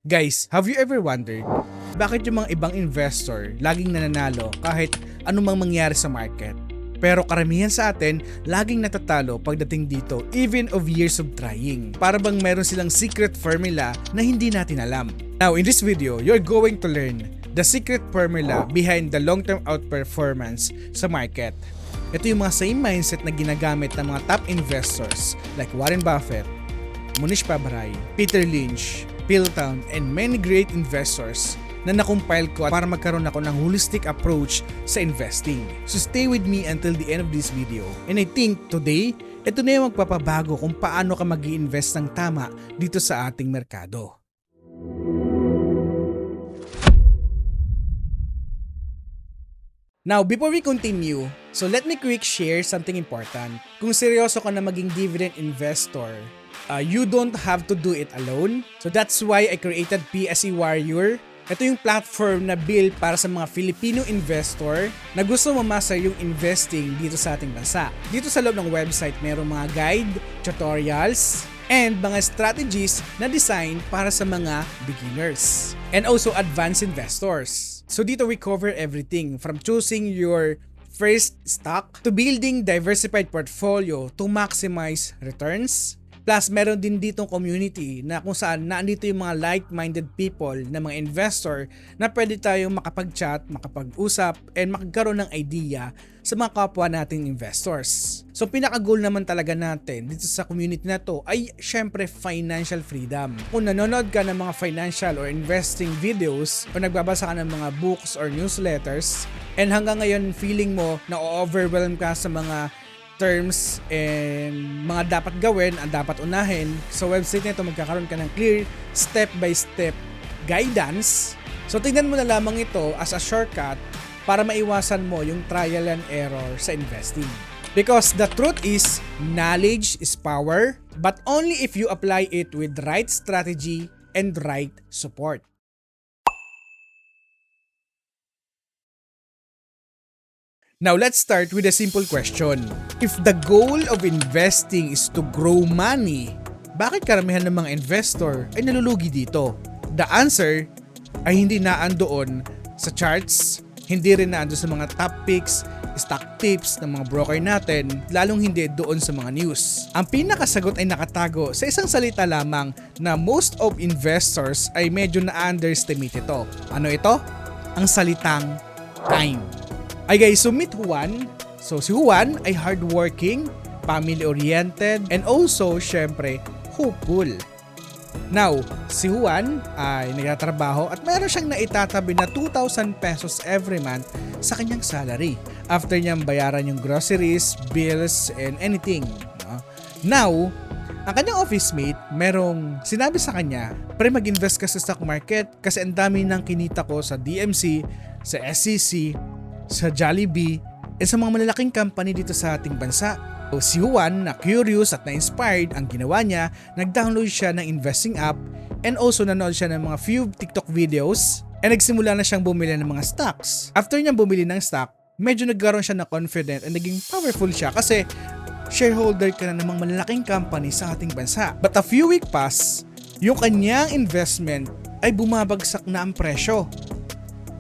Guys, have you ever wondered bakit yung mga ibang investor laging nananalo kahit anumang mangyari sa market? Pero karamihan sa atin, laging natatalo pagdating dito even of years of trying. Para bang meron silang secret formula na hindi natin alam. Now, in this video, you're going to learn the secret formula behind the long-term outperformance sa market. Ito yung mga same mindset na ginagamit ng mga top investors like Warren Buffett, Munish Pabray, Peter Lynch, Piltown, and many great investors na nakumpile ko para magkaroon ako ng holistic approach sa investing. So stay with me until the end of this video. And I think today, ito na yung magpapabago kung paano ka mag-i-invest ng tama dito sa ating merkado. Now, before we continue, so let me quick share something important. Kung seryoso ka na maging dividend investor, you don't have to do it alone. So that's why I created PSE Warrior. Ito yung platform na build para sa mga Filipino investor na gusto mamaster yung investing dito sa ating bansa. Dito sa loob ng website, mayroong mga guide, tutorials, and mga strategies na design para sa mga beginners and also advanced investors. So dito we cover everything from choosing your first stock to building diversified portfolio to maximize returns. Plus, meron din ditong community na kung saan naandito yung mga like-minded people na mga investor na pwede tayong makapag-chat, makapag-usap, and makagkaroon ng idea sa mga kapwa nating investors. So, pinaka-goal naman talaga natin dito sa community na to ay syempre financial freedom. Kung nanonood ka ng mga financial or investing videos o nagbabasa ka ng mga books or newsletters and hanggang ngayon feeling mo na overwhelm ka sa mga terms and mga dapat gawin, ang dapat unahin, sa website nito magkakaroon ka ng clear step-by-step guidance. So tingnan mo na lamang ito as a shortcut para maiwasan mo yung trial and error sa investing. Because the truth is, knowledge is power, but only if you apply it with right strategy and right support. Now, let's start with a simple question. If the goal of investing is to grow money, bakit karamihan ng mga investor ay nalulugi dito? The answer ay hindi naandoon sa charts, hindi rin naandoon sa mga top picks, stock tips ng mga broker natin, lalong hindi doon sa mga news. Ang pinakasagot ay nakatago sa isang salita lamang na most of investors ay medyo na-underestimate ito. Ano ito? Ang salitang time. Ay guys, so meet Juan. So si Juan ay hardworking, family-oriented, and also, syempre, hopeful. Now, si Juan ay nagtatrabaho at mayroon siyang naitatabi na 2,000 pesos every month sa kanyang salary after niyang bayaran yung groceries, bills, and anything. Now, ang kanyang office mate, merong sinabi sa kanya, pre mag-invest ka sa stock market kasi ang dami nang kinita ko sa DMC, sa SEC, sa Jollibee, at sa mga malalaking company dito sa ating bansa. So, si Juan na curious at na-inspired, ang ginawa niya, nag-download siya ng investing app and also nanood siya ng mga few TikTok videos and nagsimula na siyang bumili ng mga stocks. After niyang bumili ng stock, medyo nagkaroon siya na confident and naging powerful siya kasi shareholder ka na ng mga malalaking company sa ating bansa. But a few weeks pass, yung kanyang investment ay bumabagsak na ang presyo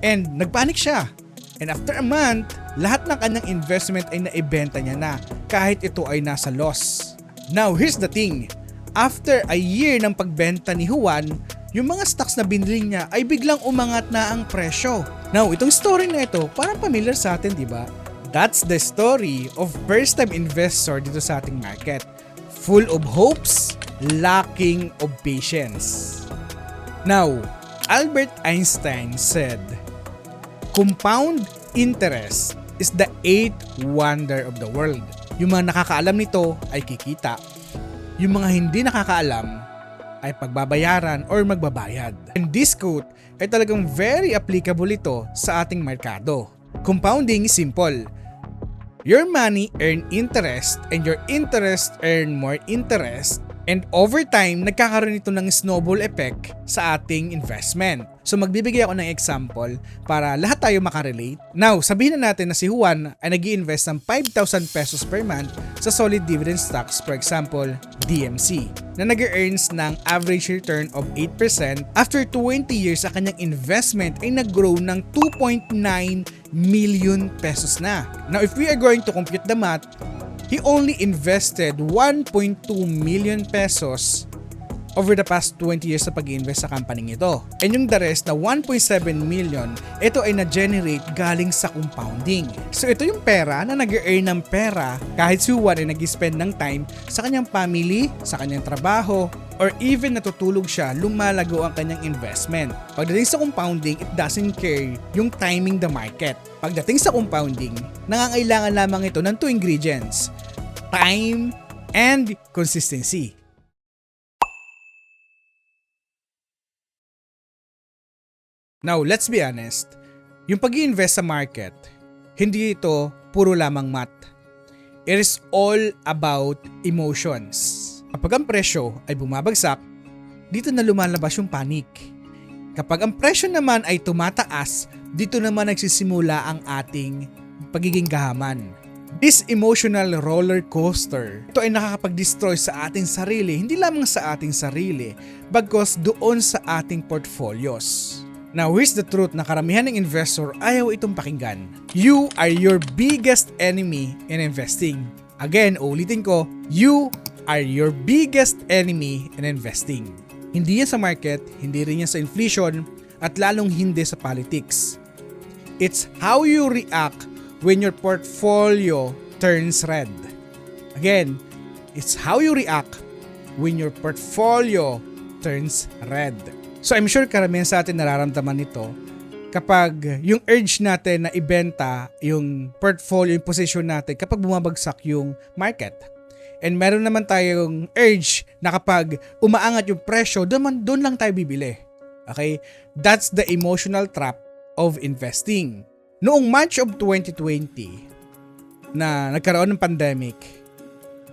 and nagpanik siya. And after a month, lahat ng kanyang investment ay naibenta niya na kahit ito ay nasa loss. Now, here's the thing. After a year ng pagbenta ni Juan, yung mga stocks na binili niya ay biglang umangat na ang presyo. Now, itong story na ito, parang familiar sa atin, di ba? That's the story of first-time investor dito sa ating market. Full of hopes, lacking of patience. Now, Albert Einstein said, compound interest is the eighth wonder of the world. Yung mga nakakaalam nito ay kikita. Yung mga hindi nakakaalam ay pagbabayaran or magbabayad. And this quote ay talagang very applicable ito sa ating merkado. Compounding is simple. Your money earn interest and your interest earn more interest. And over time, nagkakaroon ito ng snowball effect sa ating investment. So magbibigay ako ng example para lahat tayo makarelate. Now, sabihin na natin na si Juan ay nag-i-invest ng 5,000 pesos per month sa solid dividend stocks, for example, DMC. na nag-earns ng average return of 8%, after 20 years sa kanyang investment ay nag-grow ng 2.9 million pesos na. Now, if we are going to compute the math, he only invested 1.2 million pesos over the past 20 years sa pag-invest sa company ito. And yung the rest na 1.7 million, ito ay na-generate galing sa compounding. So ito yung pera na nag-earn ng pera kahit si Juan ay nag-spend ng time sa kanyang family, sa kanyang trabaho, or even natutulog siya, lumalago ang kanyang investment. Pagdating sa compounding, it doesn't care yung timing the market. Pagdating sa compounding, nangangailangan lamang ito ng 2 ingredients: time and consistency. Now, let's be honest. Yung pag-i-invest sa market, hindi ito puro lamang math. It is all about emotions. Kapag ang presyo ay bumabagsak, dito na lumalabas yung panic. Kapag ang presyo naman ay tumataas, dito naman nagsisimula ang ating pagiging gahaman. This emotional roller coaster, ito ay nakakapag-destroy sa ating sarili, hindi lamang sa ating sarili, bagkus doon sa ating portfolios. Now, here's the truth na karamihan ng investor ayaw itong pakinggan. You are your biggest enemy in investing. Again, ulitin ko, you are your biggest enemy in investing. Hindi yan sa market, hindi rin yan sa inflation, at lalong hindi sa politics. It's how you react when your portfolio turns red. Again, it's how you react when your portfolio turns red. So I'm sure karamihan sa atin nararamdaman nito kapag yung urge natin na ibenta yung portfolio, yung position natin kapag bumabagsak yung market. And meron naman tayong urge na kapag umaangat yung presyo, doon lang tayo bibili. Okay? That's the emotional trap of investing. Noong March of 2020 na nagkaroon ng pandemic,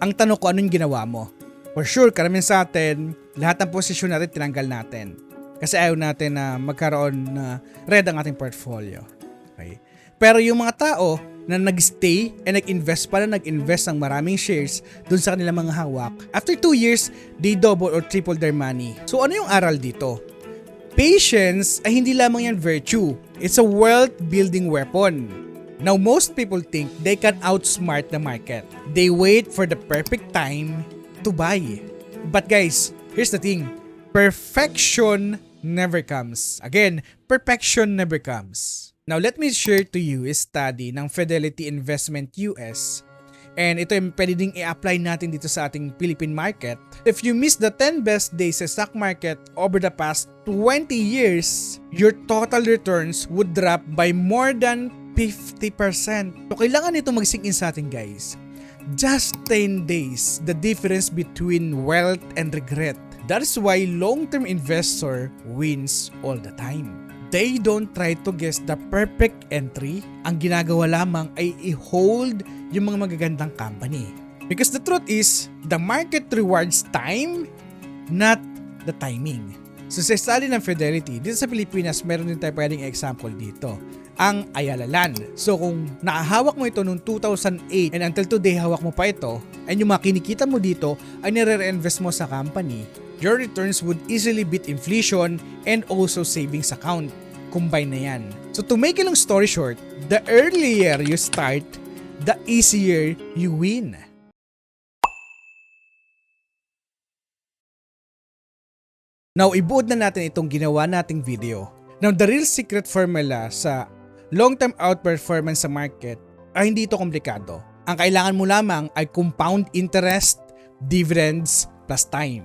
ang tanong ko, anong ginawa mo? For sure, karamihan sa atin, lahat ng posisyon natin tinanggal natin. Kasi ayaw natin na magkaroon na red ang ating portfolio. Okay? Pero yung mga tao na nag-stay and nag-invest ng maraming shares dun sa kanilang mga hawak, after 2 years, they double or triple their money. So ano yung aral dito? Patience ay hindi lamang yan virtue. It's a wealth building weapon. Now, most people think they can outsmart the market. They wait for the perfect time to buy. But guys, here's the thing. Perfection never comes. Again, perfection never comes. Now, let me share to you a study ng Fidelity Investment US. And ito yung pwede ding i-apply natin dito sa ating Philippine market. If you miss the 10 best days sa stock market over the past 20 years, your total returns would drop by more than 50%. So, kailangan ito mag-sink in sa atin, guys. Just 10 days, the difference between wealth and regret. That is why long-term investor wins all the time. They don't try to guess the perfect entry. Ang ginagawa lamang ay i-hold yung mga magagandang company. Because the truth is, the market rewards time, not the timing. So sa study ng Fidelity, dito sa Pilipinas, meron din tayo pwedeng example dito. Ang Ayala Land. So kung nakahawak mo ito noong 2008 and until today hawak mo pa ito, and yung mga kinikita mo dito ay nire-reinvest mo sa company, your returns would easily beat inflation and also savings account. Combine na yan. So to make a long story short, the earlier you start, the easier you win. Now, ibuod na natin itong ginawa nating video. Now, the real secret formula sa long-term outperformance sa market ay hindi ito komplikado. Ang kailangan mo lamang ay compound interest, dividends, plus time.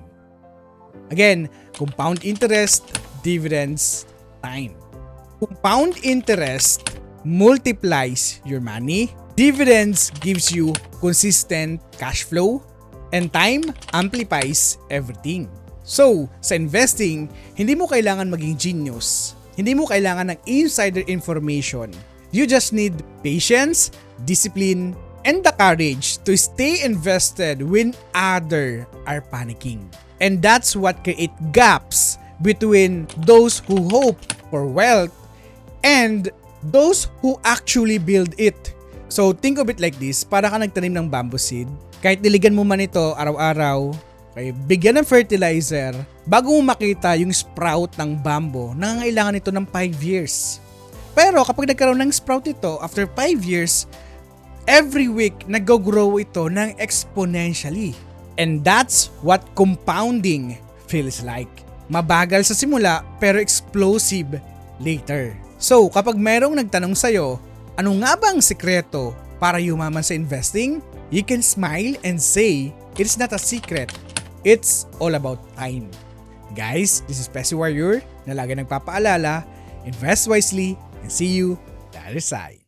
Again, compound interest, dividends, time. Compound interest multiplies your money, dividends gives you consistent cash flow, and time amplifies everything. So, sa investing, hindi mo kailangan maging genius. Hindi mo kailangan ng insider information. You just need patience, discipline, and the courage to stay invested when others are panicking. And that's what create gaps between those who hope for wealth and those who actually build it. So think of it like this, para ka nagtanim ng bamboo seed. Kahit diligan mo man ito araw-araw, Okay, bigyan ng fertilizer bago mo makita yung sprout ng bamboo, nangangailangan ito ng 5 years. Pero kapag nagkaroon ng sprout ito after 5 years, every week nag-grow ito ng exponentially. And that's what compounding feels like. Mabagal sa simula pero explosive later. So kapag merong nagtanong sa'yo, ano nga ba ang sikreto para yumaman sa investing? You can smile and say, it's not a secret. It's all about time. Guys, this is Peso Warrior na lagi nagpapaalala, invest wisely and see you the other side.